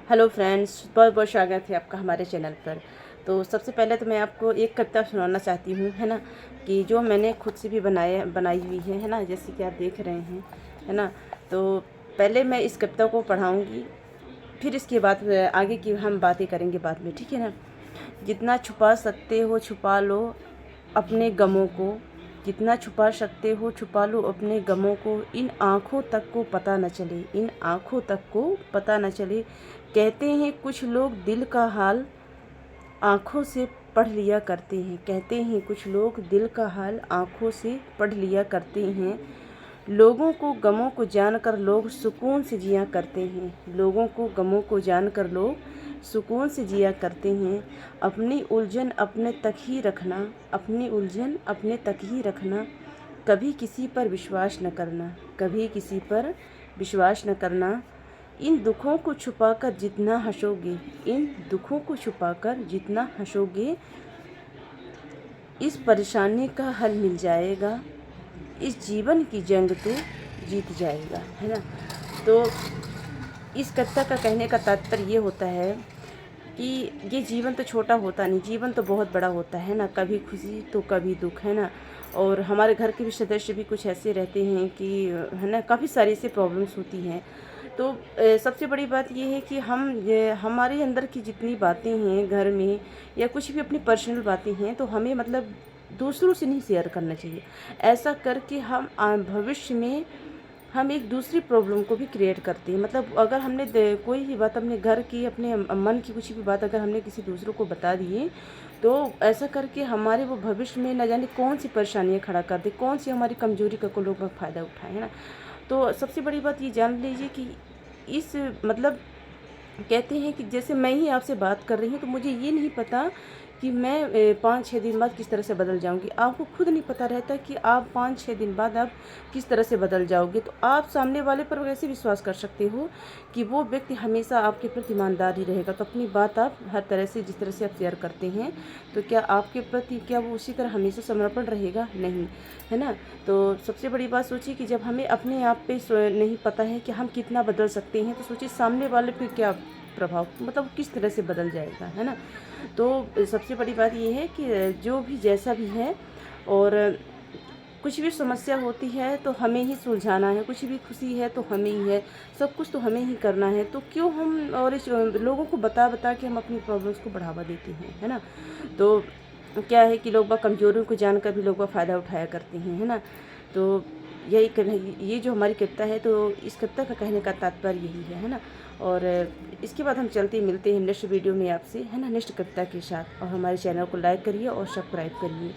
Hello friends, बहुत बहुत स्वागत है आपका हमारे चैनल पर। तो सबसे पहले तो मैं आपको एक कविता सुनाना चाहती हूँ, है ना, कि जो मैंने खुद से भी बनाई हुई है ना, जैसे कि आप देख रहे हैं, है ना। तो पहले मैं इस कविता को पढ़ाऊँगी, फिर इसके बाद आगे की हम बातें करेंगे बाद में, ठीक है ना। जितना छुपा सकते हो छुपा लो अपने गमों को, जितना छुपा सकते हो छुपा लो अपने गमों को, इन आँखों तक को पता न चले, इन आँखों तक को पता न चले। कहते हैं कुछ लोग दिल का हाल आँखों से पढ़ लिया करते हैं, कहते हैं कुछ लोग दिल का हाल आँखों से पढ़ लिया करते हैं। लोगों को गमों को जानकर लोग सुकून से जिया करते हैं, लोगों को गमों को जानकर लोग सुकून से जिया करते हैं। अपनी उलझन अपने तक ही रखना, अपनी उलझन अपने तक ही रखना, कभी किसी पर विश्वास न करना, कभी किसी पर विश्वास न करना। इन दुखों को छुपाकर जितना हंसोगे, इन दुखों को छुपाकर जितना हंसोगे, इस परेशानी का हल मिल जाएगा, इस जीवन की जंग तो जीत जाएगा, है ना। तो इस कविता का कहने का तात्पर्य ये होता है कि ये जीवन तो छोटा होता नहीं, जीवन तो बहुत बड़ा होता है ना, कभी खुशी तो कभी दुख, है ना। और हमारे घर के भी सदस्य भी कुछ ऐसे रहते हैं कि, है ना, काफ़ी सारी ऐसी प्रॉब्लम्स होती हैं। तो सबसे बड़ी बात ये है कि हमारे अंदर की जितनी बातें हैं घर में, या कुछ भी अपनी पर्सनल बातें हैं, तो हमें मतलब दूसरों से नहीं शेयर करना चाहिए। ऐसा करके हम भविष्य में हम एक दूसरी प्रॉब्लम को भी क्रिएट करते हैं। मतलब अगर हमने कोई भी बात अपने घर की, अपने मन की कुछ भी बात अगर हमने किसी दूसरों को बता दिए, तो ऐसा करके हमारे वो भविष्य में न जाने कौन सी परेशानियाँ खड़ा कर दे, कौन सी हमारी कमजोरी का को लोग फ़ायदा उठाए, है ना। तो सबसे बड़ी बात ये जान लीजिए कि इस मतलब कहते हैं कि जैसे मैं ही आपसे बात कर रही हूँ, तो मुझे ये नहीं पता कि मैं 5-6 दिन बाद किस तरह से बदल जाऊँगी। आपको खुद नहीं पता रहता कि आप 5-6 दिन बाद आप किस तरह से बदल जाओगे। तो आप सामने वाले पर कैसे विश्वास कर सकते हो कि वो व्यक्ति हमेशा आपके प्रति ईमानदार ही रहेगा। तो अपनी बात आप हर तरह से, जिस तरह से आप शेयर करते हैं, तो क्या आपके प्रति क्या वो उसी तरह हमेशा समर्पण रहेगा? नहीं, है ना। तो सबसे बड़ी बात सोचिए कि जब हमें अपने आप पे नहीं पता है कि हम कितना बदल सकते हैं, तो सोचिए सामने वाले पे क्या प्रभाव, मतलब किस तरह से बदल जाएगा, है ना। तो सबसे बड़ी बात ये है कि जो भी जैसा भी है, और कुछ भी समस्या होती है तो हमें ही सुलझाना है, कुछ भी खुशी है तो हमें ही है, सब कुछ तो हमें ही करना है। तो क्यों हम और इस लोगों को बता बता के हम अपनी प्रॉब्लम्स को बढ़ावा देते हैं, है ना। तो क्या है कि लोग कमज़ोरियों को जानकर भी लोग फ़ायदा उठाया करते हैं, है ना। तो ये जो हमारी कविता है, तो इस कविता का कहने का तात्पर्य यही है ना। और इसके बाद हम चलते मिलते हैं नेक्स्ट वीडियो में आपसे, है ना, नेक्स्ट कविता के साथ। और हमारे चैनल को लाइक करिए और सब्सक्राइब करिए।